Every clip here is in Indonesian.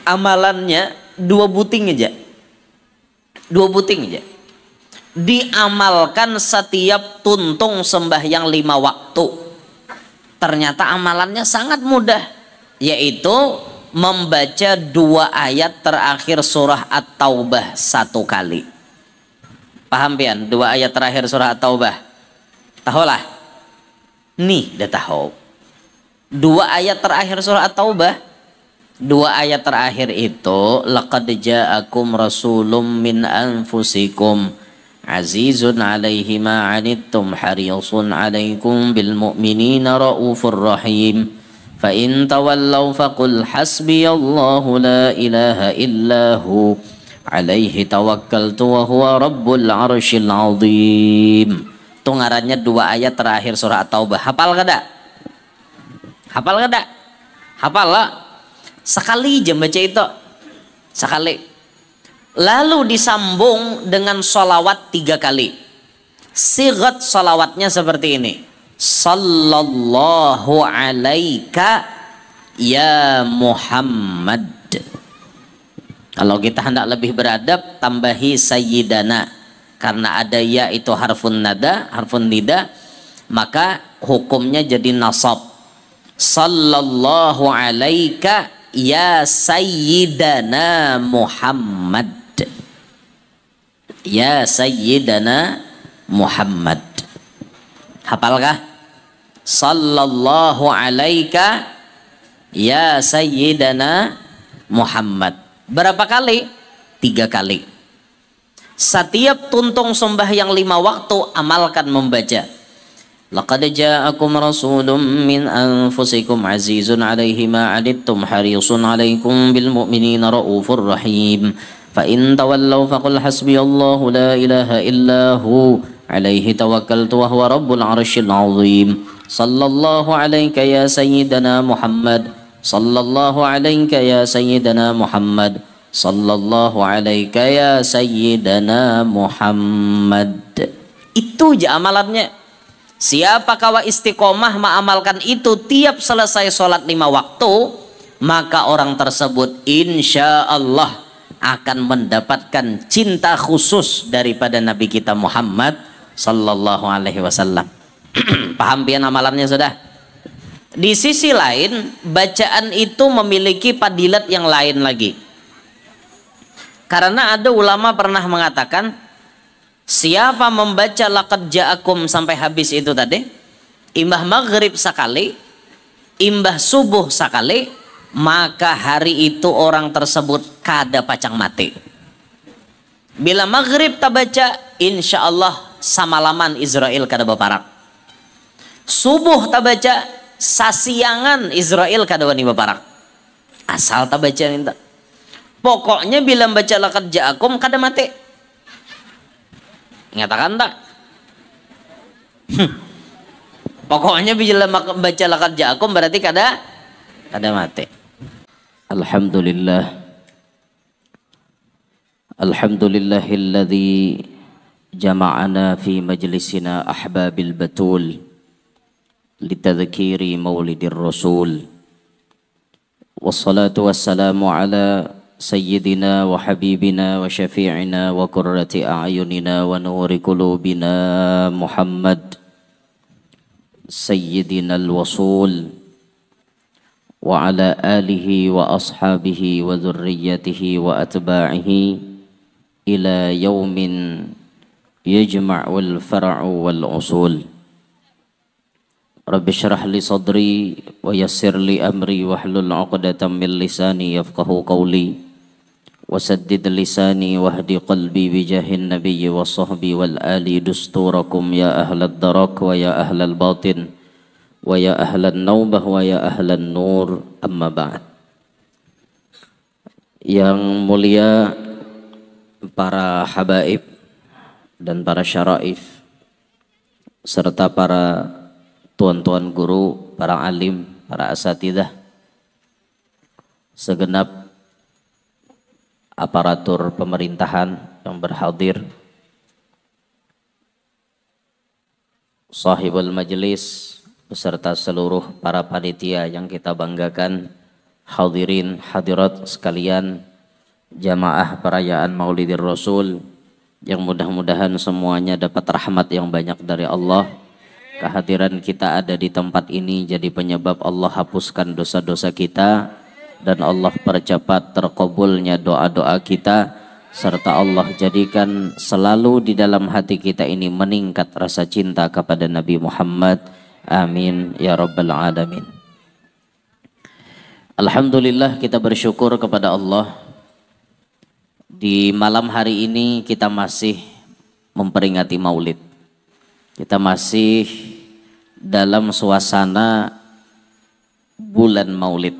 amalannya 2 buting aja. 2 buting aja. Diamalkan setiap tuntung sembahyang 5 waktu. Ternyata amalannya sangat mudah, yaitu membaca 2 ayat terakhir surah At-Taubah 1 kali. Paham pian? 2 ayat terakhir surah At-Taubah. Tahu lah. Nih, udah tahu. 2 ayat terakhir surah At-Taubah. 2 ayat terakhir itu, laqad ja'akum rasulun min anfusikum azizun 'alaihi ma 'anittum harisun 'alaikum bil mu'minina raufur rahim. Fa in tawallaw faqul hasbiyallahu la ilaha illahu 'alaihi tawakkaltu wa huwa rabbul 'arsyil 'azim. Itu ngarannya 2 ayat terakhir surah At-Taubah. Hafal kada? Hafal kada? Hafal lah. Sekali aja baca itu. Sekali. Lalu disambung dengan sholawat 3 kali. Sigat sholawatnya seperti ini. Sallallahu alaika ya Muhammad. Kalau kita hendak lebih beradab, tambahi sayyidana. Karena ada ya itu harfun nada, harfun nida, maka hukumnya jadi nasab. Sallallahu alaika ya sayyidana Muhammad. Ya sayyidana Muhammad. Hafalkah? Sallallahu alaika ya sayyidana Muhammad. Berapa kali? 3 kali. Setiap tuntung sembahyang 5 waktu amalkan membaca. Laqad ja'akum rasulun min anfusikum azizun 'alaihi ma 'anittum harisun 'alaikum bil mu'minina raufur rahim. Fa in tawallaw faqul hasbiyallahu la ilaha illahu 'alaihi tawakkaltu wa huwa rabbul 'arsyil 'azim. Sallallahu 'alaika ya sayyidana Muhammad. Sallallahu 'alaika ya sayyidana Muhammad. Sallallahu 'alaika ya sayyidana Muhammad. Itu aja amalannya. Siapa kawa istiqomah mengamalkan itu tiap selesai sholat 5 waktu, maka orang tersebut insya Allah akan mendapatkan cinta khusus daripada Nabi kita Muhammad sallallahu alaihi wasallam. Paham pian amalannya sudah? Di sisi lain, bacaan itu memiliki fadilat yang lain lagi. Karena ada ulama pernah mengatakan, siapa membaca laqad ja'akum sampai habis itu tadi, imbah maghrib sekali, imbah subuh sekali, maka hari itu orang tersebut kada pacang mati. Bila maghrib tak baca, insya Allah samalaman Israel kada baparak. Subuh tak baca, sasiangan Israel kada wani baparak. Asal tak baca minta. Pokoknya bila baca laqad ja'akum kada mati. Ngatakan tak? Pokoknya bila baca laqad ja'akum berarti kada mati. Alhamdulillah. Alhamdulillahilladzi jama'ana fi majlisina ahbabil batul litadhkiri maulidir rasul. Wassalatu wassalamu ala sayyidina wa habibina wa syafi'ina wa qurrati a'yunina wa nuri qulubina Muhammad sayyidina al-wasul wa ala alihi wa ashabihi wa dhurriyyatihi wa atba'ihi ila yaumin yajma'ul far'u wal usul. Rabbi syrah li sadri wa yassir li amri wahlul 'uqdatam min lisani yafqahu qawli wasaddid lisani wahdi qalbi bijahin nabiyyi wa sahbi wal ali dusturakum ya ahlad darak wa ya ahlal batin wa ya ahlan naubah wa ya ahlan nur, amma ba'd. Yang mulia para habaib dan para syaraif serta para tuan-tuan guru, para alim, para asatidah, segenap aparatur pemerintahan yang berhadir, sahibul majlis beserta seluruh para panitia yang kita banggakan, hadirin hadirat sekalian, jamaah perayaan Maulidir Rasul yang mudah-mudahan semuanya dapat rahmat yang banyak dari Allah. Kehadiran kita ada di tempat ini jadi penyebab Allah hapuskan dosa-dosa kita dan Allah percepat terkabulnya doa-doa kita, serta Allah jadikan selalu di dalam hati kita ini meningkat rasa cinta kepada Nabi Muhammad. Amin ya rabbal alamin. Alhamdulillah, kita bersyukur kepada Allah. Di malam hari ini kita masih memperingati Maulid. Kita masih dalam suasana bulan Maulid,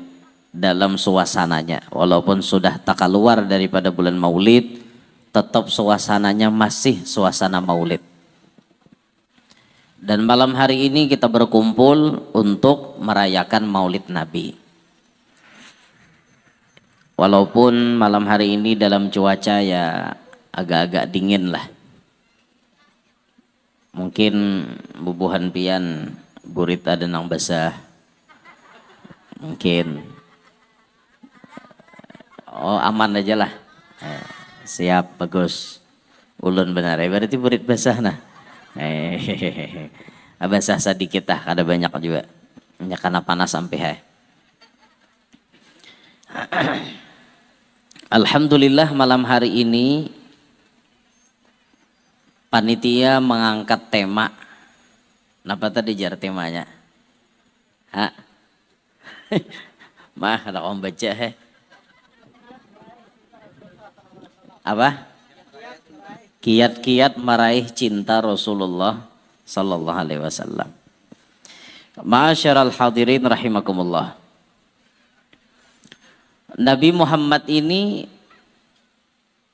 dalam suasananya. Walaupun sudah tak keluar daripada bulan Maulid, tetap suasananya masih suasana Maulid. Dan malam hari ini kita berkumpul untuk merayakan Maulid Nabi. Walaupun malam hari ini dalam cuaca ya agak-agak dingin lah. Mungkin bubuhan pian gurita dan nang basah. Mungkin. Oh, aman aja lah. Siap, bagus. Ulun benar ya, berarti burit basah nah. Basah sedikit lah, ada banyak juga. Hanya karena panas sampai Alhamdulillah, malam hari ini panitia mengangkat tema. Kenapa tadi jar temanya? Mah ada om baca Apa? Kiat-kiat meraih cinta Rasulullah sallallahu alaihi wasallam. Ma'asyiral hadirin rahimakumullah. Nabi Muhammad ini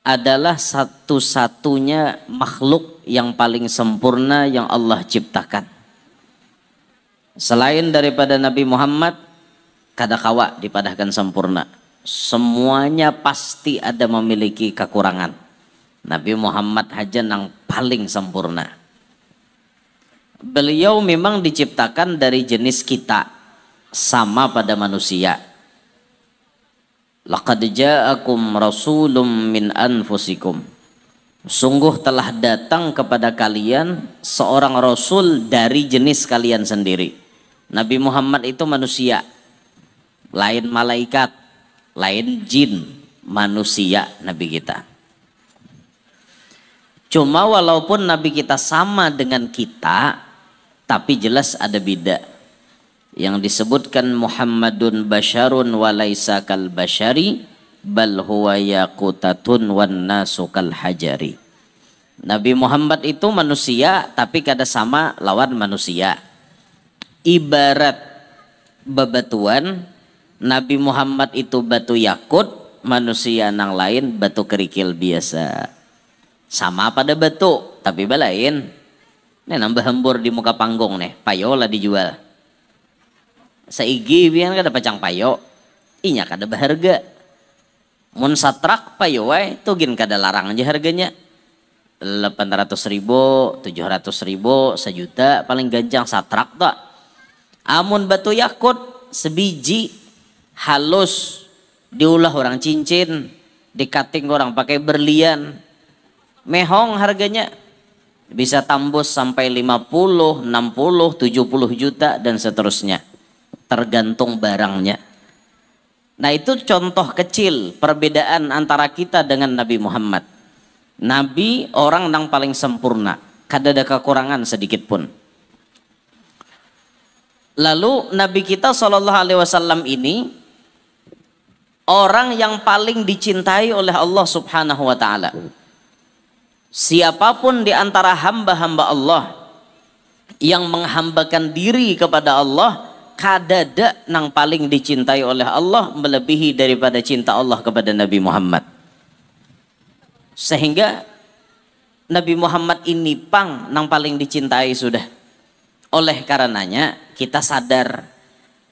adalah satu-satunya makhluk yang paling sempurna yang Allah ciptakan. Selain daripada Nabi Muhammad, kada kawa dipadahkan sempurna. Semuanya pasti ada memiliki kekurangan. Nabi Muhammad aja yang paling sempurna. Beliau memang diciptakan dari jenis kita, sama pada manusia. Laqad ja'akum rasulun min anfusikum. Sungguh telah datang kepada kalian seorang rasul dari jenis kalian sendiri. Nabi Muhammad itu manusia, lain malaikat, lain jin, manusia Nabi kita. Cuma walaupun Nabi kita sama dengan kita, tapi jelas ada beda. Yang disebutkan Muhammadun basyarun wa laisa kal basyari bal huwa yaqutatun wan nasu kal hajari. Nabi Muhammad itu manusia tapi kada sama lawan manusia. Ibarat bebatuan, Nabi Muhammad itu batu yakut, manusia nang lain batu kerikil biasa. Sama pada batu tapi balain. Nih nambah hembur di muka panggung nih, payola dijual. Saigi biar kada pacang payo, inya kada berharga. Mun satrak payo wae tugin kada larang aja harganya. 800.000, 700.000, 1 juta paling ganjang satrak tak. Amun batu yakut sebiji halus diulah orang cincin, dikating orang pakai berlian, mehong harganya. Bisa tembus sampai 50, 60, 70 juta dan seterusnya. Tergantung barangnya. Nah, itu contoh kecil perbedaan antara kita dengan Nabi Muhammad. Nabi orang yang paling sempurna, kada ada kekurangan sedikit pun. Lalu Nabi kita sallallahu alaihi wasallam ini orang yang paling dicintai oleh Allah Subhanahu wa taala. Siapapun di antara hamba-hamba Allah yang menghambakan diri kepada Allah, kadada nang paling dicintai oleh Allah melebihi daripada cinta Allah kepada Nabi Muhammad. Sehingga Nabi Muhammad ini pang nang paling dicintai sudah. Oleh karenanya kita sadar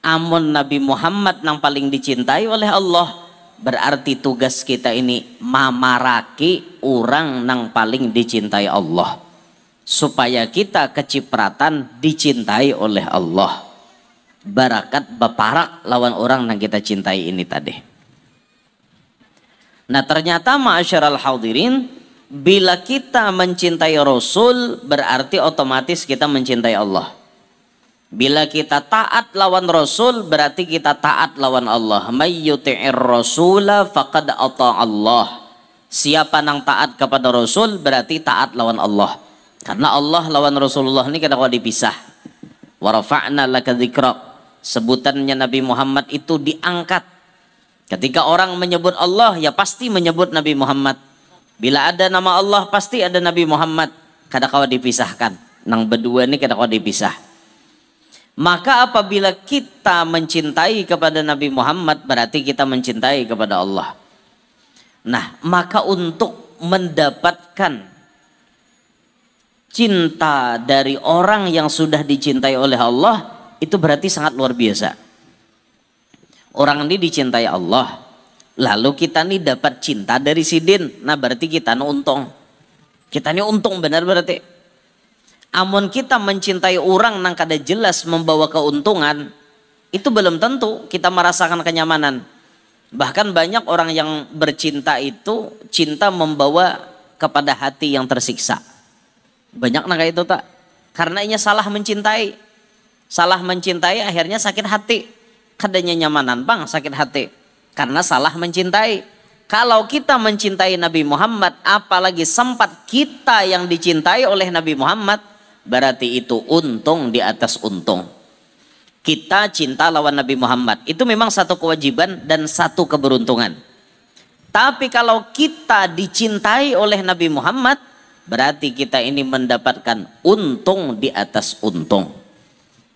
amun Nabi Muhammad nang paling dicintai oleh Allah, berarti tugas kita ini mamaraki orang nang paling dicintai Allah supaya kita kecipratan dicintai oleh Allah. barakat baparak lawan orang yang kita cintai ini tadi. Nah ternyata ma'asyiral hadirin, bila kita mencintai Rasul berarti otomatis kita mencintai Allah. Bila kita taat lawan Rasul berarti kita taat lawan Allah. May yuti'ir rasula faqad ata'allah. Siapa nang taat kepada Rasul berarti taat lawan Allah. Karena Allah lawan Rasulullah ini kadang-kadang dipisah. Wa rafa'na laka dzikrak. Sebutannya Nabi Muhammad itu diangkat. Ketika orang menyebut Allah ya pasti menyebut Nabi Muhammad. Bila ada nama Allah pasti ada Nabi Muhammad. Kadang-kadang dipisahkan. Nang berdua ini kadang-kadang dipisah. Maka apabila kita mencintai kepada Nabi Muhammad berarti kita mencintai kepada Allah. Nah, maka untuk mendapatkan cinta dari orang yang sudah dicintai oleh Allah itu berarti sangat luar biasa. Orang ini dicintai Allah, lalu kita nih dapat cinta dari sidin. Nah, berarti kita nih untung. Kita nih untung benar berarti. Amun kita mencintai orang nang kada jelas membawa keuntungan, itu belum tentu kita merasakan kenyamanan. Bahkan banyak orang yang bercinta itu cinta membawa kepada hati yang tersiksa. Banyak nang kayak itu tak? Karena ini salah mencintai. Salah mencintai akhirnya sakit hati. Kadanya nyamanan bang sakit hati. Karena salah mencintai. Kalau kita mencintai Nabi Muhammad, apalagi sempat kita yang dicintai oleh Nabi Muhammad, berarti itu untung di atas untung. Kita cinta lawan Nabi Muhammad itu memang satu kewajiban dan satu keberuntungan. Tapi kalau kita dicintai oleh Nabi Muhammad berarti kita ini mendapatkan untung di atas untung.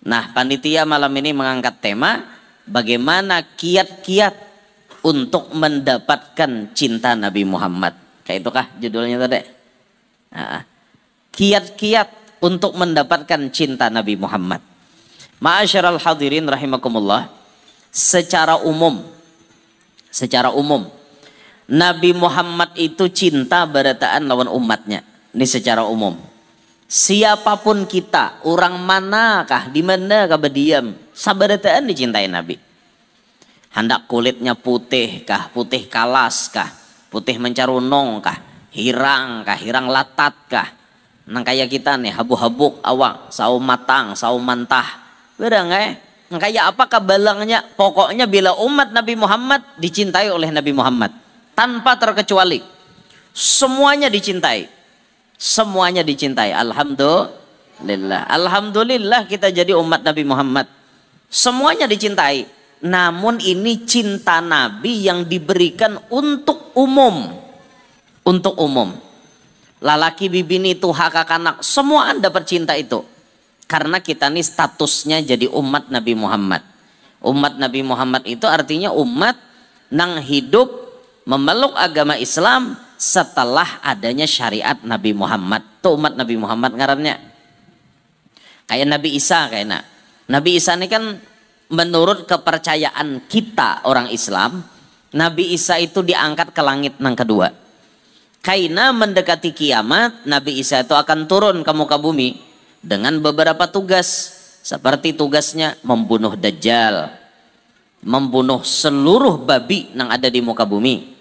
Nah panitia malam ini mengangkat tema bagaimana kiat-kiat untuk mendapatkan cinta Nabi Muhammad. Kayak itu kah judulnya tadi? Nah, kiat-kiat untuk mendapatkan cinta Nabi Muhammad. Ma'asyiral hadirin rahimakumullah, secara umum Nabi Muhammad itu cinta berataan lawan umatnya. Ini secara umum. Siapapun kita, orang manakah, di manakah berdiam, sabarataan dicintai Nabi. Hendak kulitnya putih kah, putih kalas kah, putih mencarunong kah, hirang latat kah. Nang kayak kita nih habuk-habuk awak, saum matang, saum mantah. Berang kayak apa kabalangnya? Pokoknya bila umat Nabi Muhammad dicintai oleh Nabi Muhammad tanpa terkecuali. Semuanya dicintai. Semuanya dicintai. Alhamdulillah. Alhamdulillah kita jadi umat Nabi Muhammad. Semuanya dicintai. Namun ini cinta Nabi yang diberikan untuk umum. Untuk umum. Lalaki bibini itu hak anak semua dapat cinta itu karena kita nih statusnya jadi umat Nabi Muhammad. Umat Nabi Muhammad itu artinya umat nang hidup memeluk agama Islam setelah adanya syariat Nabi Muhammad. Itu umat Nabi Muhammad ngarannya. Kayak Nabi Isa kayaknya. Nabi Isa ini kan menurut kepercayaan kita orang Islam, Nabi Isa itu diangkat ke langit nang kedua. Karena mendekati kiamat, Nabi Isa itu akan turun ke muka bumi dengan beberapa tugas. Seperti tugasnya membunuh Dajjal, membunuh seluruh babi yang ada di muka bumi.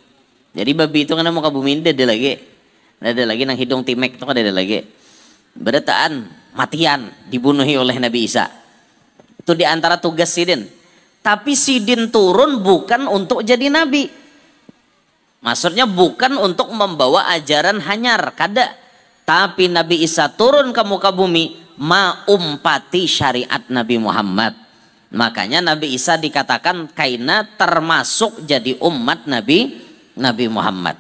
Jadi babi itu kan muka bumi ini ada lagi nang hidung timek itu kan ada lagi. Berataan matian dibunuhi oleh Nabi Isa. Itu diantara tugas sidin. Tapi sidin turun bukan untuk jadi nabi. Maksudnya bukan untuk membawa ajaran hanyar, kada. Tapi Nabi Isa turun ke muka bumi maumpati syariat Nabi Muhammad. Makanya Nabi Isa dikatakan kaina termasuk jadi umat Nabi Muhammad.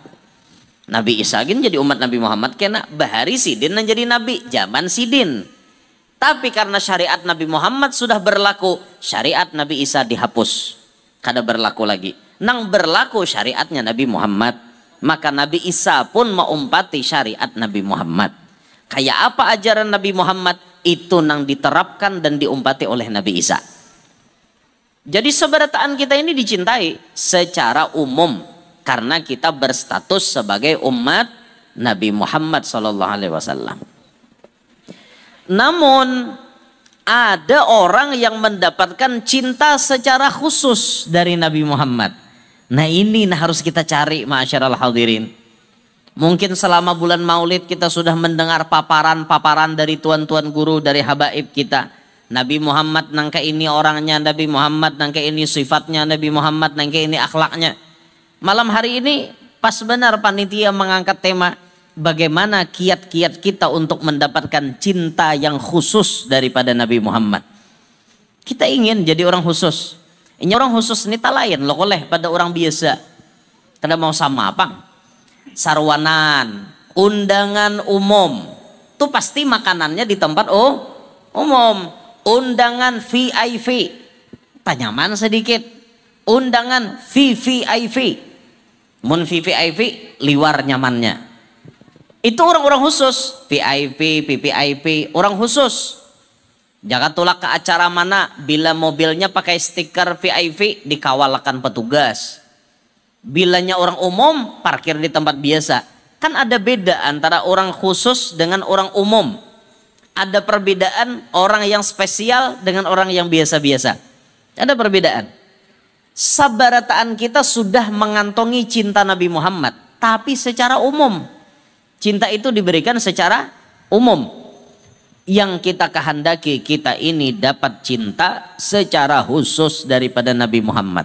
Nabi Isa gin jadi umat Nabi Muhammad kena bahari sidin dan jadi nabi zaman sidin. Tapi karena syariat Nabi Muhammad sudah berlaku, syariat Nabi Isa dihapus. Kada berlaku lagi. Nang berlaku syariatnya Nabi Muhammad, maka Nabi Isa pun maumpati syariat Nabi Muhammad. Kayak apa ajaran Nabi Muhammad itu nang diterapkan dan diumpati oleh Nabi Isa. Jadi seberataan kita ini dicintai secara umum karena kita berstatus sebagai umat Nabi Muhammad SAW. Namun Ada orang yang mendapatkan cinta secara khusus dari Nabi Muhammad. Nah ini harus kita cari, ma'asyiral hadirin. Mungkin selama bulan Maulid kita sudah mendengar paparan-paparan dari tuan-tuan guru, dari habaib kita. Nabi Muhammad nangka ini orangnya, Nabi Muhammad nangka ini sifatnya, Nabi Muhammad nangka ini akhlaknya. Malam hari ini pas benar panitia mengangkat tema bagaimana kiat-kiat kita untuk mendapatkan cinta yang khusus daripada Nabi Muhammad. Kita ingin jadi orang khusus. Ini orang khusus ini tak lain loh oleh pada orang biasa. Kada mau sama apa? Sarwanan, undangan umum. Itu pasti makanannya di tempat umum. Undangan VIP, tanyaman sedikit. Undangan VVIP, mun VVIP liwar nyamannya. Itu orang-orang khusus, VIP, VVIP, orang khusus. Jangan tolak ke acara mana, bila mobilnya pakai stiker VIP dikawalkan petugas. Bilanya orang umum parkir di tempat biasa. Kan ada beda antara orang khusus dengan orang umum. Ada perbedaan orang yang spesial dengan orang yang biasa-biasa. Ada perbedaan. Sabarataan kita sudah mengantongi cinta Nabi Muhammad, tapi secara umum. Cinta itu diberikan secara umum. Yang kita kehendaki kita ini dapat cinta secara khusus daripada Nabi Muhammad.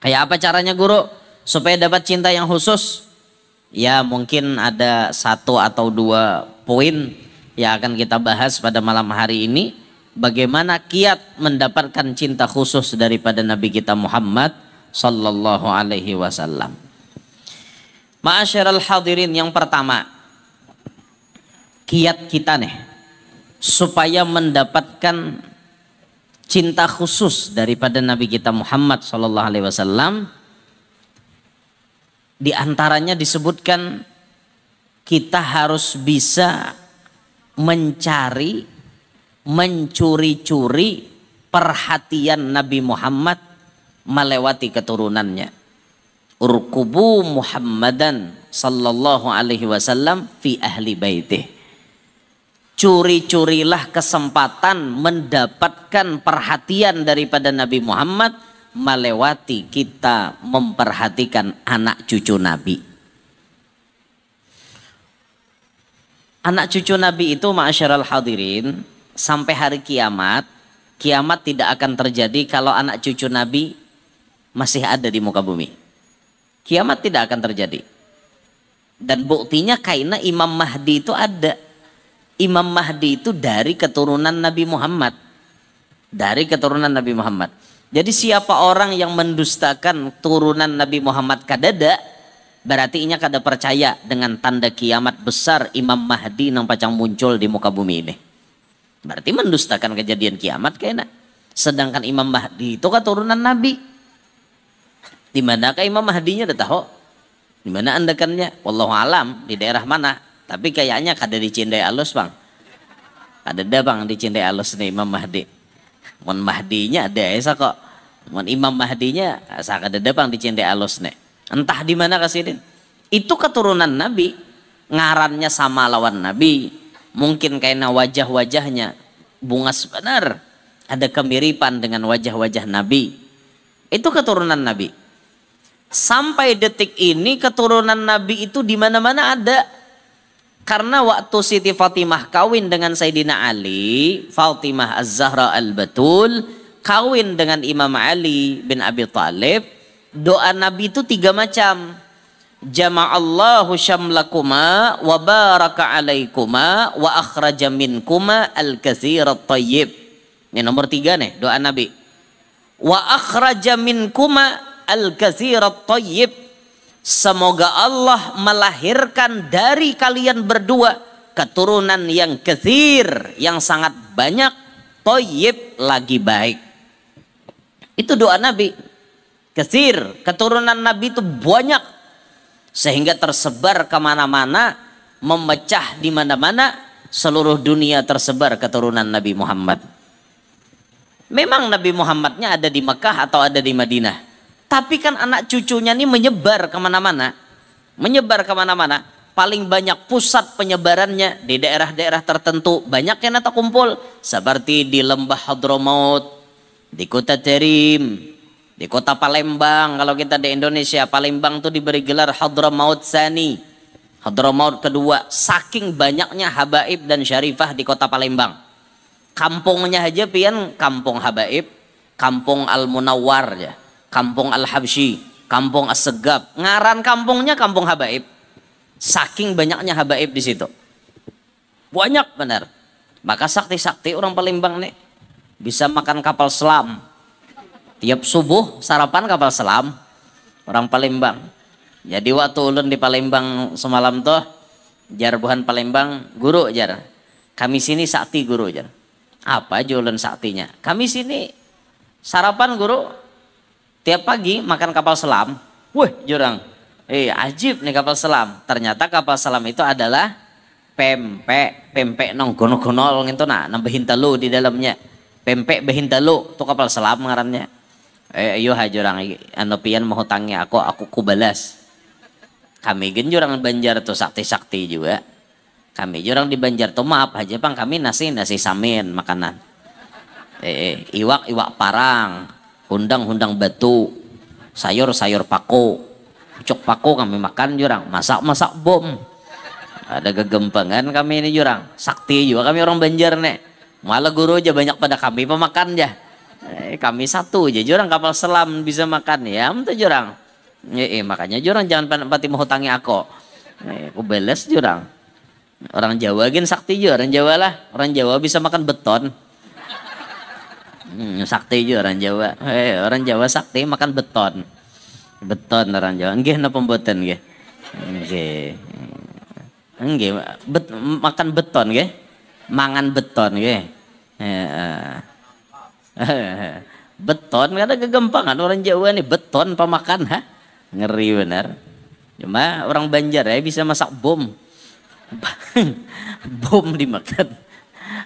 Kayak apa caranya guru supaya dapat cinta yang khusus? Ya mungkin ada 1 atau 2 poin yang akan kita bahas pada malam hari ini. Bagaimana kiat mendapatkan cinta khusus daripada Nabi kita Muhammad sallallahu alaihi wasallam. Ma'asyiral hadirin, yang pertama, kiat kita nih supaya mendapatkan cinta khusus daripada Nabi kita Muhammad sallallahu alaihi wasallam, di antaranya disebutkan kita harus bisa mencuri-curi perhatian Nabi Muhammad melewati keturunannya. Urkubu Muhammadan sallallahu alaihi wasallam fi ahli baitih. Curi-curilah kesempatan mendapatkan perhatian daripada Nabi Muhammad melewati kita memperhatikan anak cucu Nabi. Anak cucu Nabi itu, ma'asyiral hadirin, sampai hari kiamat, kiamat tidak akan terjadi kalau anak cucu Nabi masih ada di muka bumi. Kiamat tidak akan terjadi. Dan buktinya karena Imam Mahdi itu ada. Imam Mahdi itu dari keturunan Nabi Muhammad. Dari keturunan Nabi Muhammad. Jadi siapa orang yang mendustakan turunan Nabi Muhammad kadada, berarti inya kada percaya dengan tanda kiamat besar Imam Mahdi yang pacang muncul di muka bumi ini. Berarti mendustakan kejadian kiamat kayaknya. Sedangkan Imam Mahdi itu keturunan Nabi. Di manakah Imam Mahdinya dah tahu? Di mana andakannya? Wallahu alam, di daerah mana? Tapi kayaknya kada di Cindai Alus, Bang. Ada bang di Cindai Alus nih Imam Mahdi. Mon Mahdinya ada esa kok. Mon Imam Mahdinya asa kada bang di Cindai Alus nih. Entah di mana kasidin. Itu keturunan Nabi, ngarannya sama lawan Nabi. Mungkin karena wajah-wajahnya bungas benar, ada kemiripan dengan wajah-wajah Nabi. Itu keturunan Nabi. Sampai detik ini keturunan Nabi itu di mana-mana ada. Karena waktu Siti Fatimah kawin dengan Sayyidina Ali, Fatimah Az-Zahra Al-Batul kawin dengan Imam Ali bin Abi Thalib, doa Nabi itu 3 macam. Jama'allahu syamlakuma wa baraka alaikuma wa akhraja minkuma al-katsirat thayyib. Ini nomor 3 nih doa Nabi. Wa akhraja minkuma al-katsirat thayyib. Semoga Allah melahirkan dari kalian berdua keturunan yang katsir, yang sangat banyak, thayyib lagi baik. Itu doa Nabi. Katsir, keturunan Nabi itu banyak sehingga tersebar kemana-mana, memecah di mana-mana, seluruh dunia tersebar keturunan Nabi Muhammad. Memang Nabi Muhammadnya ada di Mekah atau ada di Madinah, tapi kan anak cucunya ini menyebar kemana-mana, menyebar kemana-mana. paling banyak pusat penyebarannya di daerah-daerah tertentu, banyak yang nata kumpul seperti di lembah Hadramaut, di kota Terim, di kota Palembang. Kalau kita di Indonesia, Palembang tuh diberi gelar Hadramaut Tsani, Hadramaut kedua, saking banyaknya habaib dan syarifah di kota Palembang. Kampungnya aja pian kampung habaib, kampung Al-Munawwar ya, kampung Al-Habsyi, kampung As-Segab, ngaran kampungnya kampung habaib. Saking banyaknya habaib di situ. Banyak benar. Maka sakti-sakti orang Palembang nih bisa makan kapal selam. Tiap subuh sarapan kapal selam orang Palembang. Jadi waktu ulun di Palembang semalam tuh jar buhan Palembang guru jar. Kami sini sakti guru jar. Apa aja ulun saktinya? Kami sini sarapan guru tiap pagi makan kapal selam. Wih jurang. Ajib nih kapal selam. Ternyata kapal selam itu adalah pempek nong gono-gono gitu nambahin telu di dalamnya. Pempek behin telu tuh kapal selam ngarannya. Ayo hajurang anu pian mau hutangnya aku kubalas. Kami gen jurang Banjar tuh sakti-sakti juga. Kami jurang di Banjar tuh maaf aja bang, kami nasi samin makanan. Iwak parang, hundang batu, sayur pako, pucuk pako kami makan jurang, masak bom. Ada kegempangan kami ini jurang, sakti juga kami orang Banjar nih. Malah guru aja banyak pada kami pemakan aja. Kami satu aja jurang kapal selam bisa makan ya, itu jurang. Makanya jurang jangan pati mau hutangi aku. Aku beles jurang. Orang Jawa gin sakti juga orang Jawa lah. Orang Jawa bisa makan beton. Sakti juga orang Jawa. Orang Jawa sakti makan beton. Beton orang Jawa. Nggih napa mboten nggih? Nggih. Nggih, makan beton nggih. Mangan beton nggih. Beton ada kegempangan orang Jawa nih beton pemakan ha. Ngeri benar. Cuma orang Banjar ya bisa masak bom. Bom dimakan.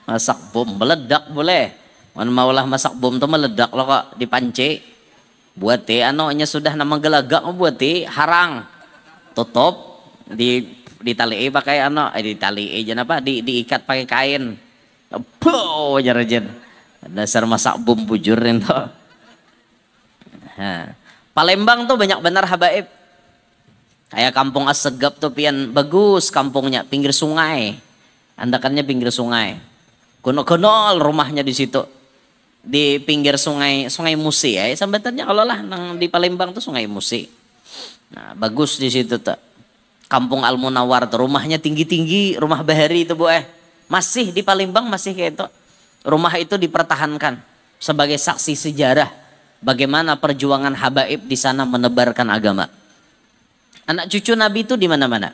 Masak bom meledak boleh. Man maulah masak bom tuh meledak loh kok dipanci. Buat anonya sudah nama gelagak buat harang. Tutup ditali pakai ditali aja apa diikat pakai kain. Boh jarajen. Dasar masak bom bujurin tuh. Palembang tuh banyak benar habaib. Kayak kampung As-Segab tuh pian bagus kampungnya pinggir sungai. Andakannya pinggir sungai. Gonol rumahnya di situ. Di pinggir Sungai Musi ya. Sambatannya kalau lah di Palembang tuh Sungai Musi. Nah, bagus di situ tuh. Kampung Al-Munawwar tuh rumahnya tinggi-tinggi, rumah bahari itu Bu. Masih di Palembang masih kayak itu. Rumah itu dipertahankan sebagai saksi sejarah bagaimana perjuangan habaib di sana menebarkan agama. Anak cucu Nabi itu di mana-mana.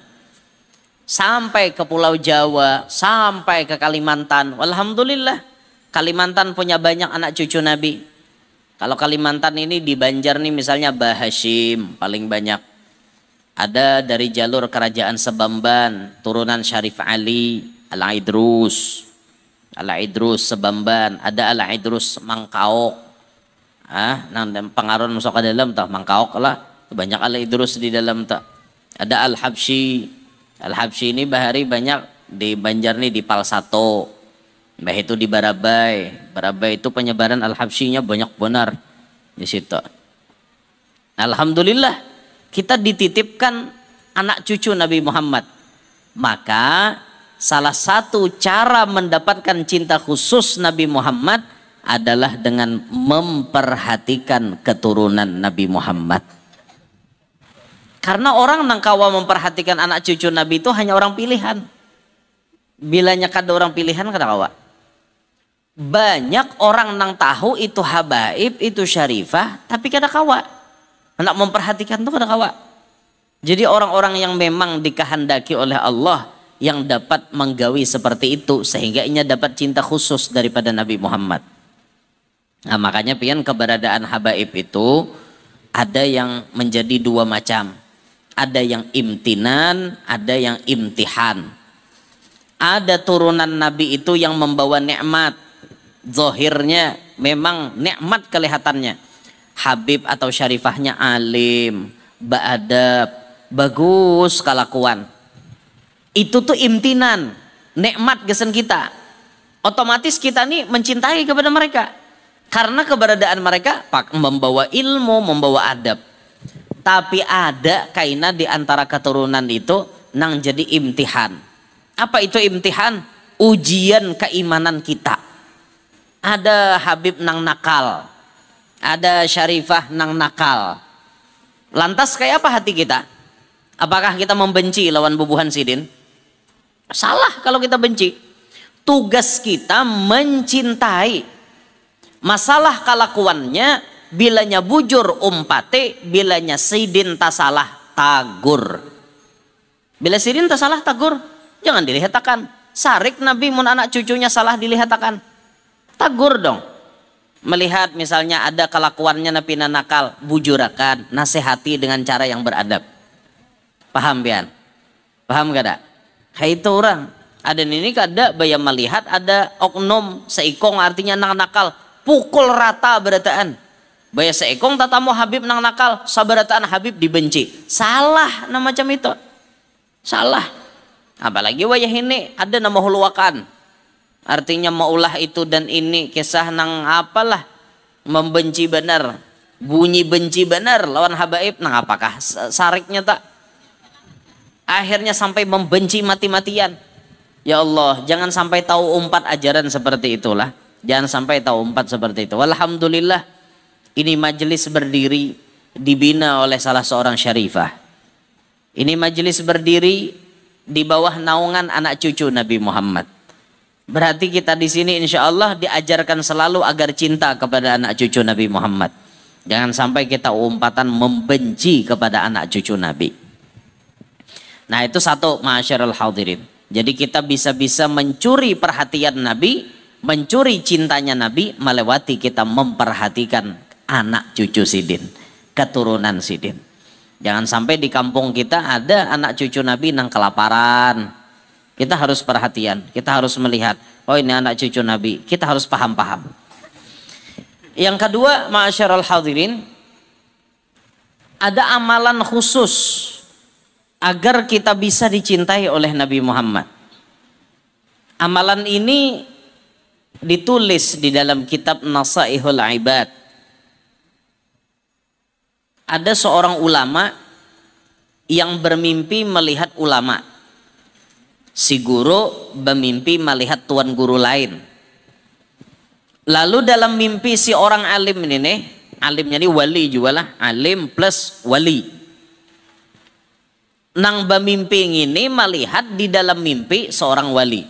Sampai ke Pulau Jawa, sampai ke Kalimantan. Alhamdulillah, Kalimantan punya banyak anak cucu Nabi. Kalau Kalimantan ini di Banjar nih misalnya Bah Hashim paling banyak. Ada dari jalur kerajaan Sebamban, turunan Syarif Ali, Al-Idrus Sebamban, ada Al-Idrus Mangkaok. Nang pengaruh masuk ke dalam tah Mangkaok lah. Banyak Al-Idrus di dalam tak. Ada Al-Habsyi. Al-Habsyi ini bahari banyak di Banjar nih di Palsato. Bah itu di Barabai. Barabai itu penyebaran Al-Habsyinya banyak benar di situ. Alhamdulillah kita dititipkan anak cucu Nabi Muhammad. Maka salah satu cara mendapatkan cinta khusus Nabi Muhammad adalah dengan memperhatikan keturunan Nabi Muhammad. Karena orang nang kawa memperhatikan anak cucu Nabi itu hanya orang pilihan. Bilanya kada orang pilihan kada kawa. Banyak orang nang tahu itu habaib, itu syarifah, tapi kada kawa. Nak memperhatikan itu kada kawa. Jadi orang-orang yang memang dikehendaki oleh Allah yang dapat menggawi seperti itu sehingga ia dapat cinta khusus daripada Nabi Muhammad. Nah, makanya pian keberadaan habaib itu ada yang menjadi dua macam. Ada yang imtinan, ada yang imtihan. Ada turunan Nabi itu yang membawa nikmat. Zahirnya memang nikmat kelihatannya. Habib atau syarifahnya alim, beradab, bagus kelakuan. Itu tuh imtinan, nikmat gesen kita. Otomatis kita nih mencintai kepada mereka. Karena keberadaan mereka membawa ilmu, membawa adab. Tapi ada kaina di antara keturunan itu nang jadi imtihan. Apa itu imtihan? Ujian keimanan kita. Ada Habib nang nakal, ada Syarifah nang nakal. Lantas kayak apa hati kita? Apakah kita membenci lawan bubuhan sidin? Salah kalau kita benci. Tugas kita mencintai. Masalah kelakuannya, bilanya bujur umpate, bilanya sidin tasalah tagur. Bila sidin tasalah tagur, jangan dilihatakan. Sarik Nabi mun anak cucunya salah dilihatakan. Tagur dong. Melihat misalnya ada kelakuannya Nabi nakal, bujurakan, nasihati dengan cara yang beradab. Paham pian? Paham gak ada? Kayak itu orang. Ada ini kada bayam melihat ada oknum seikong artinya nang nakal, pukul rata berataan. Baya seikong tatamu Habib nang nakal, sabarataan Habib dibenci. Salah nah macam itu. Salah. Apalagi wayah ini ada nama huluwakan. Artinya maulah itu dan ini kisah nang apalah membenci benar, bunyi benci benar lawan habaib nang apakah sariknya tak? Akhirnya sampai membenci mati-matian. Ya Allah, jangan sampai tahu umpat ajaran seperti itulah. Jangan sampai tahu umpat seperti itu. Alhamdulillah, ini majelis berdiri dibina oleh salah seorang syarifah. Ini majelis berdiri di bawah naungan anak cucu Nabi Muhammad. Berarti kita di sini insya Allah diajarkan selalu agar cinta kepada anak cucu Nabi Muhammad. Jangan sampai kita umpatan membenci kepada anak cucu Nabi. Nah itu satu, ma'asyiral hadirin. Jadi kita bisa-bisa mencuri perhatian Nabi, mencuri cintanya Nabi melewati kita memperhatikan anak cucu sidin, keturunan sidin. Jangan sampai di kampung kita ada anak cucu Nabi nang kelaparan. Kita harus perhatian, kita harus melihat, oh ini anak cucu Nabi, kita harus paham-paham. Yang kedua, ma'asyiral hadirin, ada amalan khusus agar kita bisa dicintai oleh Nabi Muhammad. Amalan ini ditulis di dalam kitab Nasaihul Ibad. Ada seorang ulama yang bermimpi melihat ulama. Si guru bermimpi melihat tuan guru lain. Lalu dalam mimpi si orang alim ini nih, alimnya ini wali juga lah, alim plus wali. Nang bermimpi ini melihat di dalam mimpi seorang wali.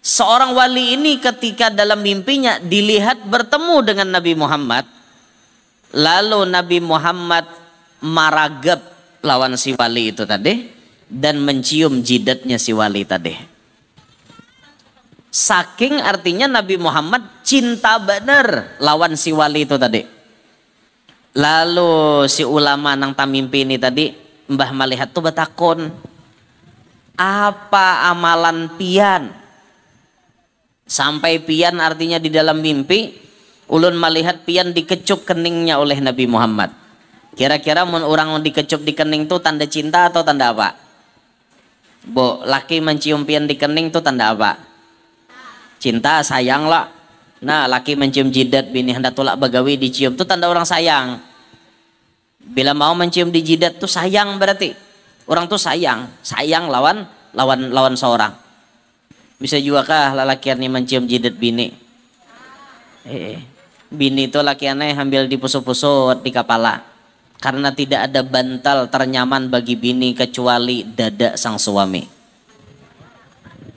Seorang wali ini ketika dalam mimpinya dilihat bertemu dengan Nabi Muhammad. Lalu Nabi Muhammad maragap lawan si wali itu tadi dan mencium jidatnya si wali tadi. Saking artinya Nabi Muhammad cinta benar lawan si wali itu tadi. Lalu si ulama nang tamimpi ini tadi mbah melihat tuh batakon, apa amalan pian? Sampai pian artinya di dalam mimpi ulun melihat pian dikecup keningnya oleh Nabi Muhammad. Kira-kira mun orang dikecup di kening tuh tanda cinta atau tanda apa? Bo, laki mencium pian di kening tuh tanda apa? Cinta, sayang lah. Nah, laki mencium jidat bini hendak tolak bagawi dicium tuh tanda orang sayang. Bila mau mencium di jidat tuh sayang, berarti orang tuh sayang lawan seorang. Bisa juga kah lalakian nih mencium jidat bini? Bini itu lakiannya ambil dipusut-pusut di kepala. Karena tidak ada bantal ternyaman bagi bini kecuali dada sang suami.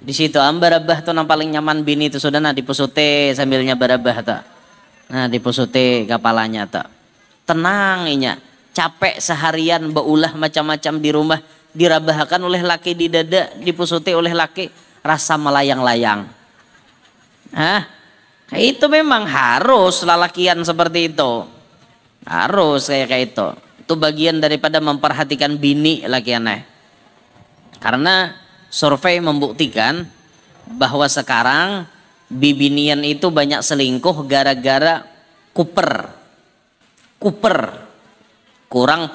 Di situ barabah tuh yang paling nyaman bini itu sudah dipusute sambilnya barabah tuh. Nah dipusute kepalanya tuh. Tenang inya. Capek seharian baulah macam-macam di rumah dirabahkan oleh laki di dada, dipusuti oleh laki, rasa melayang-layang. Itu memang harus lalakian seperti itu. Harus kayak itu. Itu bagian daripada memperhatikan bini lakiannya. Karena survei membuktikan bahwa sekarang bibinian itu banyak selingkuh gara-gara kuper. Kurang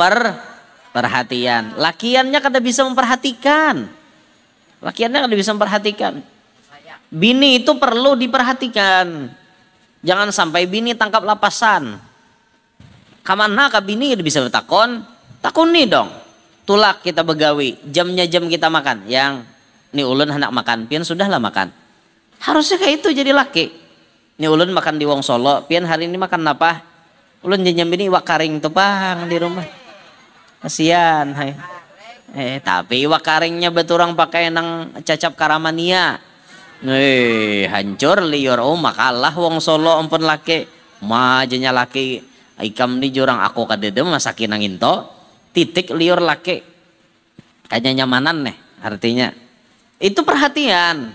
perhatian. Lakiannya kada bisa memperhatikan. Lakiannya kada bisa memperhatikan. Bini itu perlu diperhatikan. Jangan sampai bini tangkap lapasan. Kamana ka bini bisa bertakon, takuni dong. Tulak kita begawi, jamnya jam kita makan. Yang ni ulun hendak makan, pian sudahlah makan. Harusnya kayak itu jadi laki. Ni ulun makan di Wong Solo, pian hari ini makan apa? Ulun janjam bini iwak karing tuh pang di rumah. Kasihan, hai. Tapi iwak karingnya beturang pakai nang cacap karamania. Hancur liur makalah Wong Solo ampun laki majanya laki ikam ni jurang aku kadedem masakin angin to titik liur laki kayaknya nyamanan nih artinya itu perhatian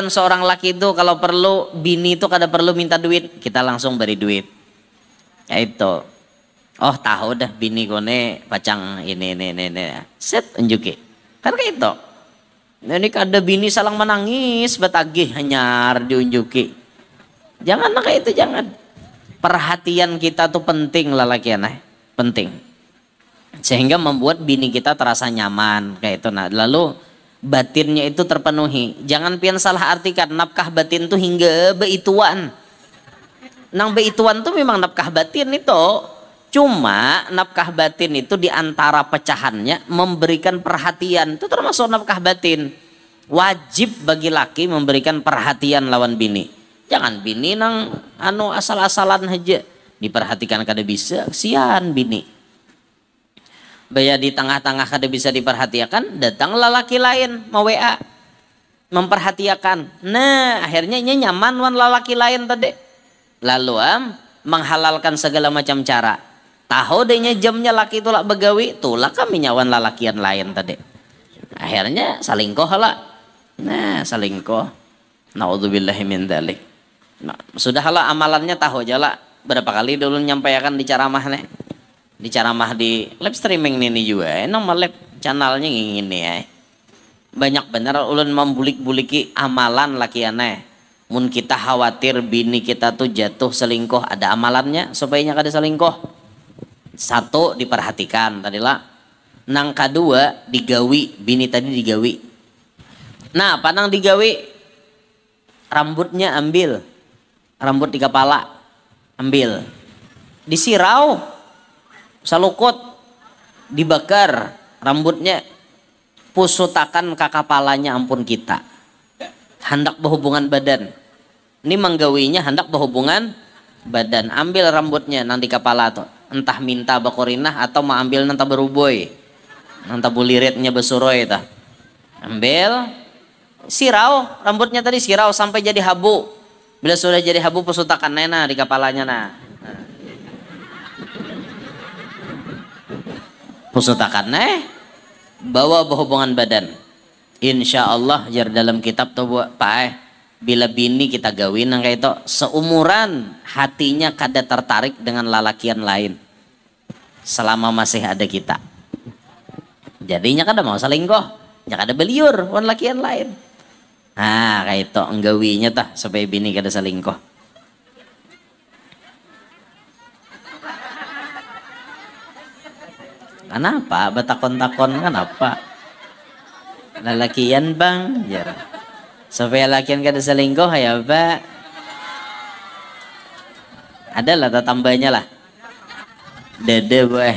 seorang laki itu kalau perlu bini itu kada perlu minta duit kita langsung beri duit ya itu oh tahu dah bini kone pacang ini set unjuki kan kayak itu. Nah, ini kada bini salang menangis batagih hanyar diunjuki. Jangan kayak itu jangan. Perhatian kita tuh penting lalakian penting. Sehingga membuat bini kita terasa nyaman kayak itu nah. Lalu batinnya itu terpenuhi. Jangan pian salah artikan nafkah batin tuh hingga beituan. Nang beituan tuh memang nafkah batin itu. Cuma nafkah batin itu diantara pecahannya memberikan perhatian itu termasuk nafkah batin. Wajib bagi laki memberikan perhatian lawan bini. Jangan bini nang asal-asalan aja diperhatikan kada bisa, kesian bini. Baya di tengah-tengah kada bisa diperhatikan, datanglah laki lain mau WA memperhatikan. Nah akhirnya nyaman wan laki lain tadi. Lalu menghalalkan segala macam cara. Tahu dehnya jamnya laki tulak begawi, tulak kami nyawan lalakian lain tadi. Akhirnya salingkoh lah. Nah salingkoh. Naudzubillahi min dzalik. Nah, sudahlah amalannya tahu aja lah. Berapa kali dulu nyampaikan di ceramah nih. Di ceramah di live streaming ini juga. Nama live channelnya ini ya. Banyak bener ulun membulik-buliki amalan lakiannya. Mun kita khawatir bini kita tuh jatuh selingkuh, ada amalannya supaya kada selingkuh. Satu diperhatikan tadilah. Nang kedua digawi, bini tadi digawi. Nah, panang digawi rambutnya ambil. Rambut di kepala ambil. Disirau. Salukut dibakar rambutnya pusutakan ke kepalanya ampun kita. Hendak berhubungan badan. Ini menggawinya hendak berhubungan badan. Ambil rambutnya nanti kepala tuh. Entah minta bakorinah atau mau ambil nanta beruboy nanta buliritnya besuroi tah ambil sirau rambutnya tadi sirau sampai jadi habu bila sudah jadi habu pusutakan nena di kepalanya nah pusutakan bawa berhubungan badan insya Allah jar dalam kitab tuh pak bila bini kita gawin nang kayak itu seumuran hatinya kada tertarik dengan lalakian lain selama masih ada kita jadinya kada mau selingkuh ya kada beliur wan lakian lain nah kayak itu enggawinya tah supaya bini kada selingkuh kenapa batakon-takon kenapa lalakian bang ya supaya lakian kada selingkuh ya pak adalah tambahnya lah dede boy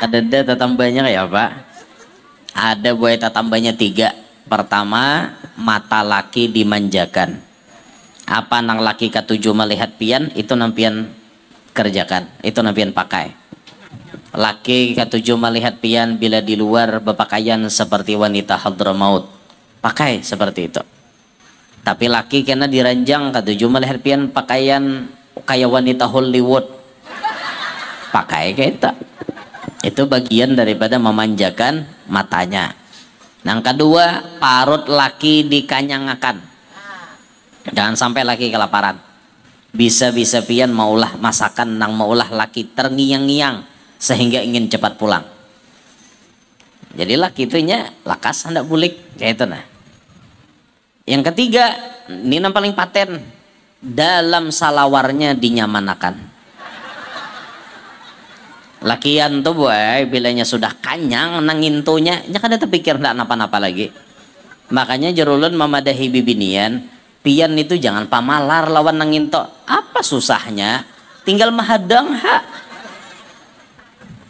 kadeda tambahnya ya pak ada boy tambahnya 3 pertama mata laki dimanjakan apa nang laki ketujuh melihat pian itu nampian kerjakan itu nampian pakai laki ketujuh melihat pian bila di luar berpakaian seperti wanita hadramaut pakai seperti itu tapi laki kena diranjang ketujuh melihat pian pakaian kayak wanita Hollywood pakai kayak itu bagian daripada memanjakan matanya yang kedua parut laki dikanyangakan jangan sampai laki kelaparan bisa-bisa pian maulah masakan nang maulah laki terngiang-ngiang sehingga ingin cepat pulang. Jadi laki itunya lakas hendak bulik kayak itu nah. Yang ketiga, ini yang paling paten dalam salawarnya dinyamanakan. Lakian tuh boy, bilanya sudah kanyang nangintunya, nya kada terpikir ndak napa-napa lagi. Makanya jerulun memadahi bibinian, pian itu jangan pamalar lawan nanginto. Apa susahnya? Tinggal mahadang ha.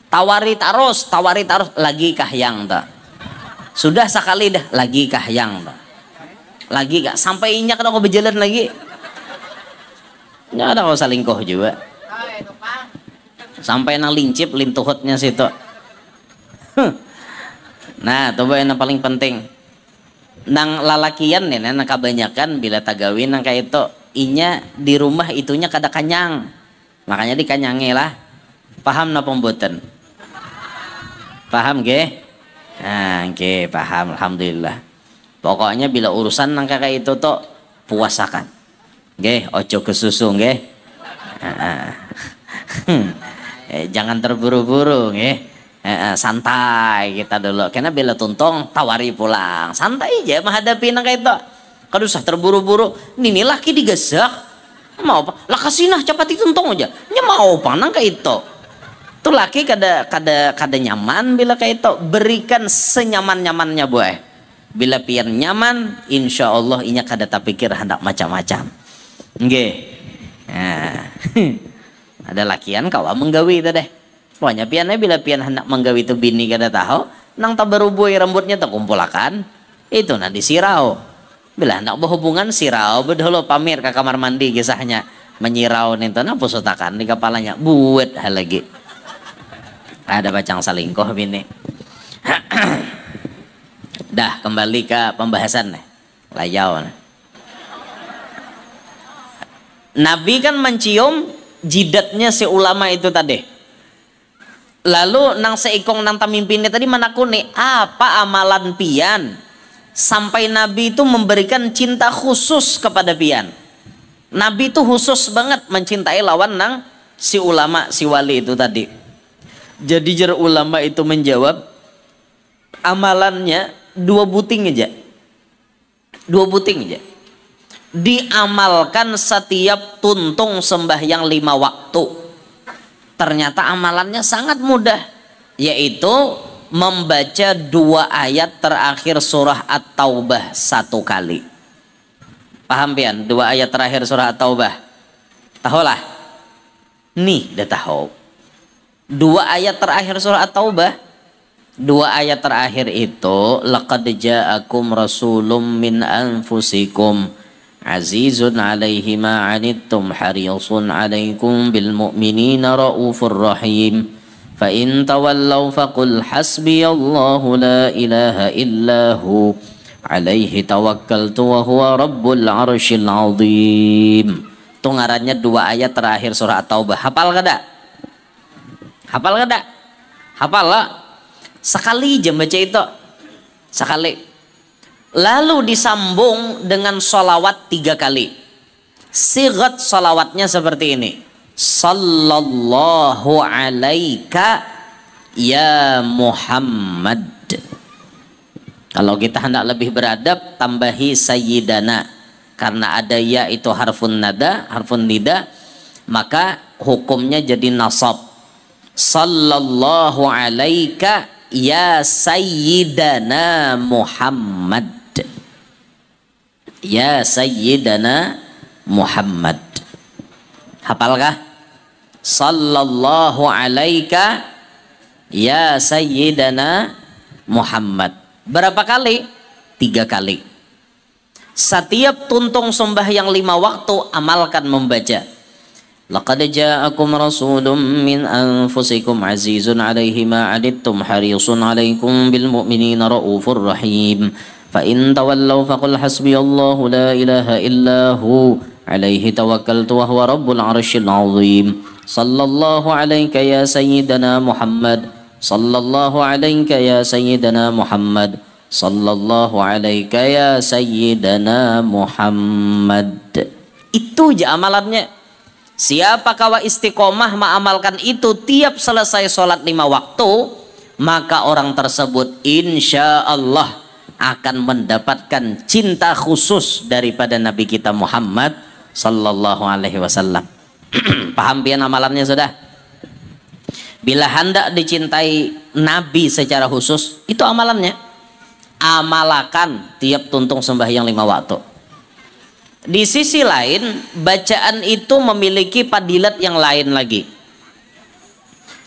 Tawari tarus lagi kahyang tak. Sudah sekali dah lagi kahyang tak. Lagi gak sampai inyak ada kau berjalan lagi. Nggak ada kau salingkoh juga. Sampai nang lincip lintuhutnya situ. Nah, itu yang paling penting. Nang lalakian nih, nang kebanyakan bila tagawin nang kayak itu, inya di rumah itunya kada kanyang. Makanya dikanyangi lah. Paham na pembuatan? Paham ge? Nah, ge paham, alhamdulillah. Pokoknya bila urusan nang kayak itu tuh puasakan. Ge, ojo kesusu ge. Jangan terburu-buru santai kita dulu karena bila tuntung tawari pulang santai aja menghadapi nang kayak itu kada usah terburu-buru ini laki digesak mau apa lah kasinah cepat dituntung aja nya mau apa nang kayak itu tuh laki kada nyaman bila kayak itu berikan senyaman-nyamannya boy bila pian nyaman insya Allah inya kada tapikir hendak macam-macam nggih nah. Ada lakian kawa menggawi itu deh. Pokoknya piannya bila pian hendak menggawi itu bini kada tahu, nang tabarubui rambutnya terkumpulakan, itu nanti sirau. Bila hendak berhubungan sirau, bedahulu pamir ke kamar mandi kisahnya menyirau itu nah pusutakan di kepalanya buat hal lagi. Ada bacang salingkoh bini. Dah kembali ke pembahasan nih. Layau nih. Nabi kan mencium jidatnya si ulama itu tadi. Lalu nang seikong nang tamimpinnya tadi menakuni apa amalan pian sampai Nabi itu memberikan cinta khusus kepada pian. Nabi itu khusus banget mencintai lawan nang si ulama si wali itu tadi. Jadi jar ulama itu menjawab amalannya 2 buting aja. 2 buting aja. Diamalkan setiap tuntung sembahyang 5 waktu. Ternyata amalannya sangat mudah, yaitu membaca 2 ayat terakhir surah At-Taubah 1 kali. Paham pian? 2 ayat terakhir surah At-Taubah. Tahulah? Nih, dah tahu. 2 ayat terakhir surah At-Taubah. 2 ayat terakhir itu laqad ja'akum rasulun min anfusikum azizun alaihi ma anittum harisun alaikum bil mu'minina raufur rahim fa in tawallaw faqul hasbiyallahu la ilaha illahu alaihi tawakkaltu wa huwa rabbul arsyil azim. Itu ngarannya 2 ayat terakhir surah At-Taubah. Hafal kada? Hafal kada? Hafal lah. Sekali aja baca itu. Sekali. Lalu disambung dengan sholawat 3 kali. Sigat sholawatnya seperti ini. Sallallahu alaika ya Muhammad. Kalau kita hendak lebih beradab, tambahi sayyidana. Karena ada ya itu harfun nada, harfun nida, maka hukumnya jadi nasab. Sallallahu alaika ya sayyidana Muhammad. Ya sayyidana Muhammad. Hafalkah? Sallallahu alaika ya sayyidana Muhammad. Berapa kali? 3 kali. Setiap tuntung sembahyang 5 waktu amalkan membaca. Laqad ja'akum rasulun min anfusikum azizun alaihi ma 'anittum harisun 'alaikum bil mu'minina raufur rahim. Fa in tawallaw faqul hasbiyallahu la ilaha illa hu alaihi tawakkaltu wa huwa rabbul arsyil azim. Sallallahu alaika ya sayyidana Muhammad. Sallallahu alaika ya sayyidana Muhammad. Sallallahu alaika ya sayyidana Muhammad. Itu aja amalannya. Siapa kawa istiqomah mengamalkan itu tiap selesai sholat 5 waktu, maka orang tersebut insya Allah akan mendapatkan cinta khusus daripada Nabi kita Muhammad sallallahu alaihi wasallam. Paham pian amalannya sudah? Bila hendak dicintai Nabi secara khusus, itu amalannya. Amalakan tiap tuntung sembahyang 5 waktu. Di sisi lain, bacaan itu memiliki fadilat yang lain lagi.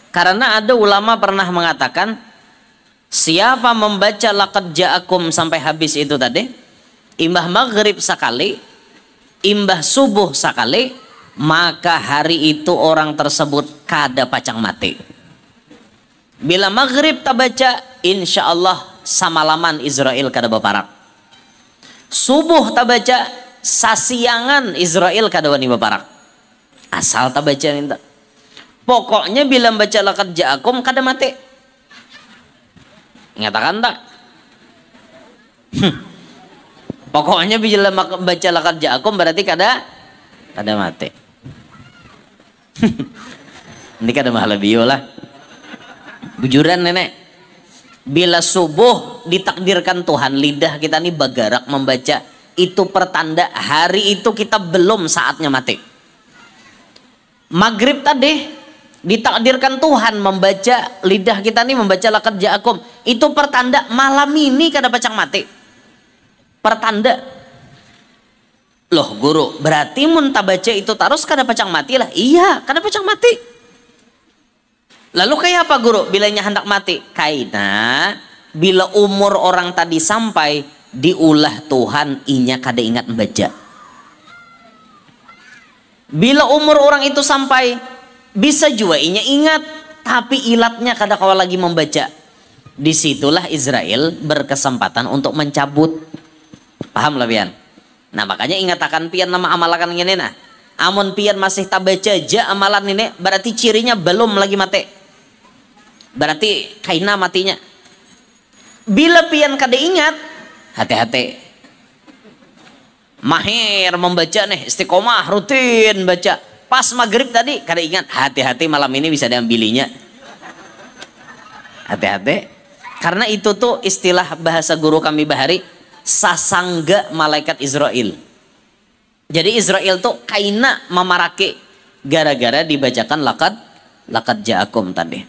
Karena ada ulama pernah mengatakan, siapa membaca laqad ja'akum sampai habis itu tadi, imbah maghrib sekali, imbah subuh sekali, maka hari itu orang tersebut kada pacang mati. Bila maghrib tak baca, insya Allah samalaman Israel kada baparak. Subuh tak baca, sasiangan Israel kada wani baparak. Asal tak baca minta. Pokoknya bila baca laqad ja'akum kada mati. Ngatakan tak? Pokoknya bila baca laqad ja'akum berarti kada mati. Ini kada mahala biolah. Bujuran nenek. Bila subuh ditakdirkan Tuhan lidah kita ini bagarak membaca, itu pertanda hari itu kita belum saatnya mati. Maghrib tadi ditakdirkan Tuhan membaca, lidah kita ini membaca laqad ja'akum, itu pertanda malam ini kada pacang mati. Pertanda. Loh guru, berarti mun tak baca itu terus kada pacang mati lah. Iya, kada pacang mati. Lalu kayak apa guru bilanya hendak mati? Kaina bila umur orang tadi sampai diulah Tuhan inya kada ingat membaca. Bila umur orang itu sampai bisa juga inya ingat tapi ilatnya kada kawal lagi membaca. Disitulah Israel berkesempatan untuk mencabut. Paham lah pian? Nah makanya ingatakan pian nama amalakan ini nah. Amun pian masih tak baca aja amalan ini berarti cirinya belum lagi mati. Berarti kaina matinya. Bila pian kada ingat, hati-hati. Mahir membaca nih, istiqomah rutin baca. Pas maghrib tadi kada ingat, hati-hati malam ini bisa diambilinya. Hati-hati. Karena itu tuh istilah bahasa guru kami bahari, sasangga malaikat Israel. Jadi Israel tuh kaina memarake gara-gara dibacakan laqad ja'akum tadi.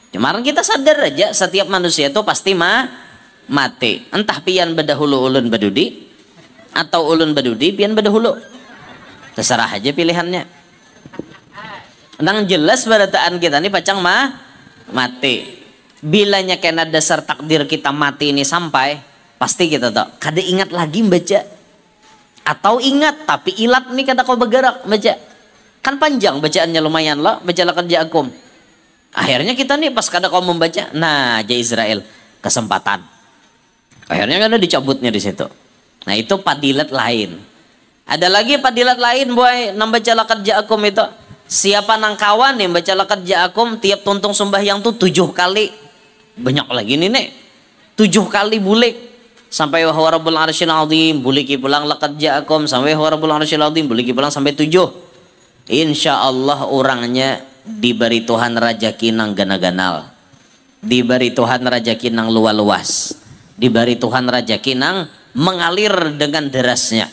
Kemarin kita sadar aja setiap manusia itu pasti mati. Entah pian bedahulu ulun badudi atau ulun badudi pian bedahulu. Terserah aja pilihannya. Nang jelas barataan kita ini pacang mati. Bilanya kena dasar takdir kita mati ini sampai, pasti kita tahu kada ingat lagi baca. Atau ingat tapi ilat nih kada kau bergerak baca. Kan panjang bacaannya lumayan lah, baca laqad ja'akum. Akhirnya kita nih pas kada kau membaca, nah aja Israel kesempatan. Akhirnya kan dicabutnya di situ. Nah itu fadilat lain. Ada lagi fadilat lain boy, nang baca laqad ja'akum itu. Siapa nang kawan yang baca laqad ja'akum tiap tuntung sembahyang tuh 7 kali. Banyak lagi nih nek. 7 kali bulik. Sampai wa huwa rabbul arsyil azim, buliki pulang laqad ja'akum sampai wa huwa rabbul arsyil azim, buliki pulang sampai 7. Insyaallah orangnya diberi Tuhan rajaki nang gana-ganal, diberi Tuhan rajaki nang luas-luas, diberi Tuhan rajaki nang mengalir dengan derasnya.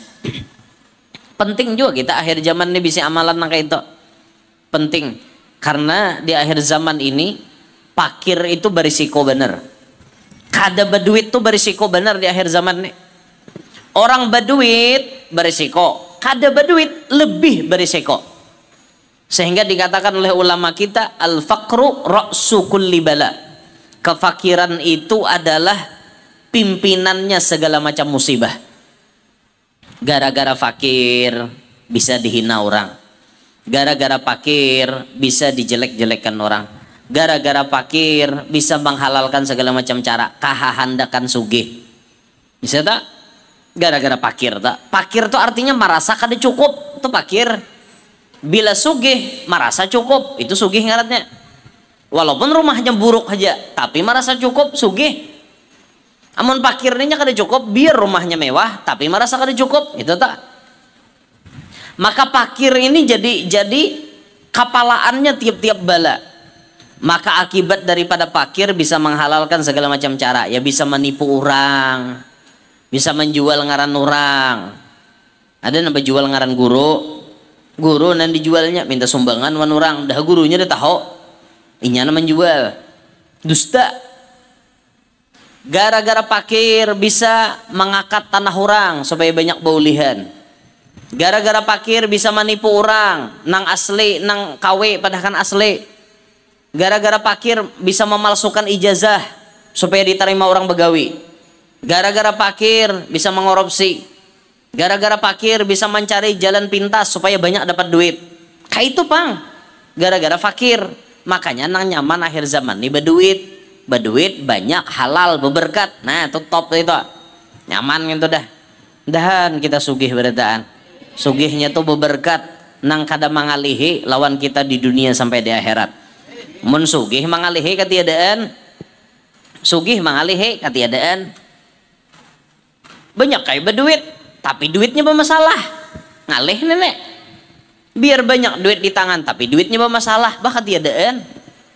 Penting juga kita akhir zaman ini bisa amalan nang kayak itu. Penting karena di akhir zaman ini pakir itu berisiko bener. Kada berduit tuh berisiko bener di akhir zaman ini. Orang berduit berisiko, kada berduit lebih berisiko. Sehingga dikatakan oleh ulama kita al-faqru ra'su kulli bala. Kefakiran itu adalah pimpinannya segala macam musibah. Gara-gara fakir bisa dihina orang. Gara-gara fakir bisa dijelek-jelekkan orang. Gara-gara fakir bisa menghalalkan segala macam cara. Kahahandakan sugih. Bisa tak? Gara-gara fakir tak? Fakir itu artinya merasa kada cukup. Itu fakir. Bila sugih merasa cukup, itu sugih ngarannya. Walaupun rumahnya buruk aja, tapi merasa cukup, sugih. Amun fakirnya kada cukup, biar rumahnya mewah, tapi merasa kada cukup, itu tak. Maka fakir ini jadi kapalaannya tiap-tiap bala. Maka akibat daripada fakir bisa menghalalkan segala macam cara, ya bisa menipu orang, bisa menjual ngaran orang. Ada nampak jual ngaran guru. Guru nan dijualnya minta sumbangan wan orang, dah gurunya dah tahu Inya menjual dusta. Gara-gara pakir bisa mengangkat tanah orang supaya banyak baulihan. Gara-gara pakir bisa menipu orang nang asli nang KW padahal kan asli. Gara-gara pakir bisa memalsukan ijazah supaya diterima orang begawi. Gara-gara pakir bisa mengorupsi. Gara-gara pakir bisa mencari jalan pintas supaya banyak dapat duit. Kayak itu pang. Gara-gara fakir. Makanya nang nyaman akhir zaman nih berduit. Berduit banyak halal beberkat. Nah itu top itu. Nyaman gitu dah. Dan kita sugih berdaan. Sugihnya tuh beberkat. Nang kada mangalihi lawan kita di dunia sampai di akhirat. Mun sugih mangalihi katiadaan. Sugih mangalihi katiadaan. Banyak kayak berduit. Tapi duitnya bermasalah. Ngalih nenek. Biar banyak duit di tangan. Tapi duitnya bermasalah. Bah katiadaan.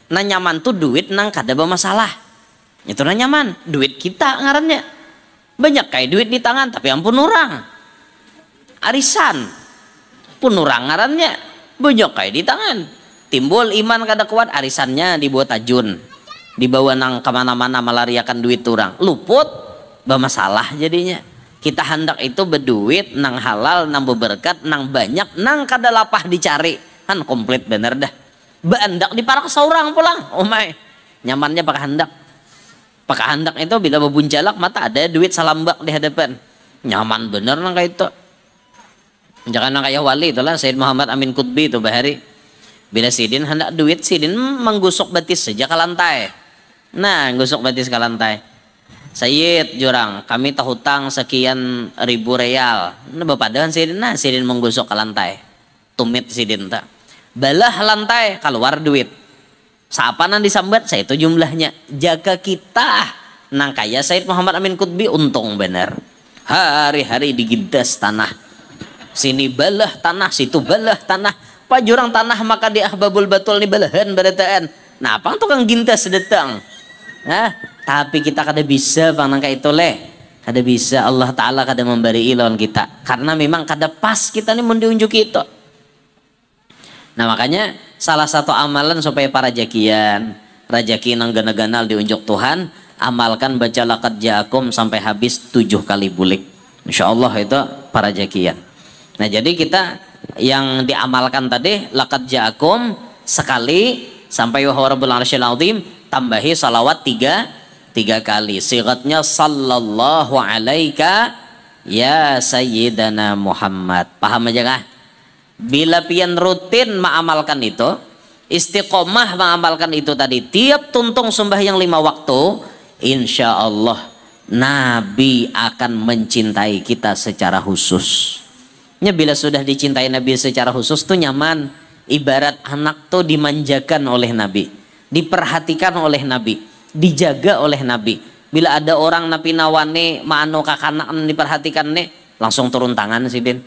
Nah nyaman tuh duit nang kada bermasalah. Itu nah nyaman. Duit kita ngarannya. Banyak kayak duit di tangan. Tapi ampun orang. Arisan. Pun orang ngarannya. Banyak kayak di tangan. Timbul iman kada kuat. Arisannya dibuat tajun. Dibawa nang kemana-mana melariakan duit orang. Luput. Bermasalah jadinya. Kita hendak itu berduit nang halal, nang berberkat, nang banyak, nang kada lapah dicari. Kan komplit bener dah. Bandak diparak seorang pulang. Oh my. Nyamannya pakai hendak. Pakai hendak itu bila bebuncalak mata ada duit salambak di hadapan. Nyaman bener nang kayak itu. Jangan nang kayak wali itulah Sayyid Muhammad Amin Qutbi itu bahari. Bila sidin hendak duit, sidin menggusuk betis saja ke lantai. Nah, gusuk betis ke lantai. Sayyid jurang, kami tak hutang sekian ribu real. Nah bapadahan sidin, nah sidin menggusuk ke lantai. Tumit sidin tak. Balah lantai, keluar duit. Saapanan disambat, saya itu jumlahnya. Jaga kita. Nang kaya Sayyid Muhammad Amin Qutbi untung bener. Hari-hari digidas tanah. Sini balah tanah, situ balah tanah. Pak jurang tanah maka di ahbabul batul ni balahan berataan. Nah apa tukang gintas datang. Nah, tapi kita kada bisa bang nangka itu leh. Kada bisa Allah Ta'ala kada memberi lawan kita. Karena memang kada pas kita nih mau diunjuk itu. Nah makanya salah satu amalan supaya para jakian. Rajaki nang gana-ganal diunjuk Tuhan. Amalkan baca laqad ja'akum sampai habis 7 kali bulik. Insya Allah itu para jakian. Nah jadi kita yang diamalkan tadi laqad ja'akum sekali sampai wa rabbul arsyil azim. Tambahi salawat 3 kali. Sigatnya sallallahu alaika ya sayyidana Muhammad. Paham aja kah? Bila pian rutin mengamalkan itu, istiqomah mengamalkan itu tadi, tiap tuntung sembahyang 5 waktu, insya Allah Nabi akan mencintai kita secara khusus. Bila sudah dicintai Nabi secara khusus tuh nyaman. Ibarat anak tuh dimanjakan oleh Nabi. Diperhatikan oleh Nabi, dijaga oleh Nabi. Bila ada orang napi nawane maano kakanak diperhatikan nih, langsung turun tangan sidin.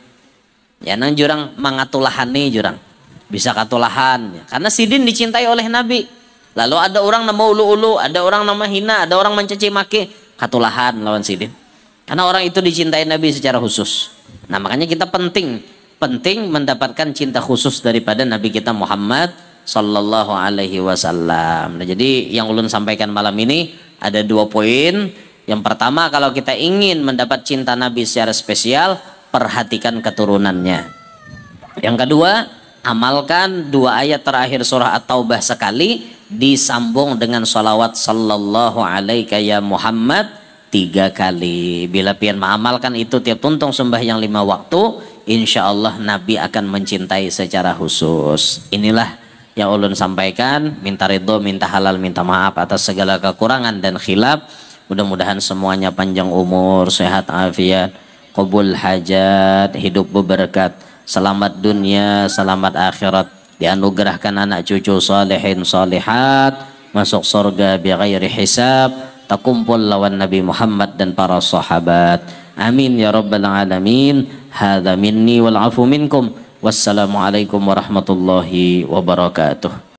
Ya nang jurang mangatulahan nih jurang. Bisa katulahan ya. Karena sidin dicintai oleh Nabi. Lalu ada orang nama ulu-ulu, ada orang nama hina, ada orang mencaci maki, katulahan lawan sidin. Karena orang itu dicintai Nabi secara khusus. Nah makanya kita penting mendapatkan cinta khusus daripada Nabi kita Muhammad Sallallahu alaihi wasallam. Nah, jadi yang ulun sampaikan malam ini ada 2 poin. Yang pertama, kalau kita ingin mendapat cinta Nabi secara spesial, perhatikan keturunannya. Yang kedua, amalkan 2 ayat terakhir surah At-Taubah sekali disambung dengan sholawat sallallahu alaika ya Muhammad 3 kali. Bila pian mengamalkan itu tiap tuntung sembahyang 5 waktu, insya Allah Nabi akan mencintai secara khusus. Inilah yang ulun sampaikan. Minta ridho, minta halal, minta maaf atas segala kekurangan dan khilaf. Mudah-mudahan semuanya panjang umur, sehat afiat, qabul hajat, hidup berberkat, selamat dunia, selamat akhirat, dianugerahkan anak cucu salihin salihat, masuk surga bi ghairi hisab, takumpul lawan Nabi Muhammad dan para sahabat. Amin ya rabbal alamin. Hadza minni wal afu minkum. Wassalamualaikum warahmatullahi wabarakatuh.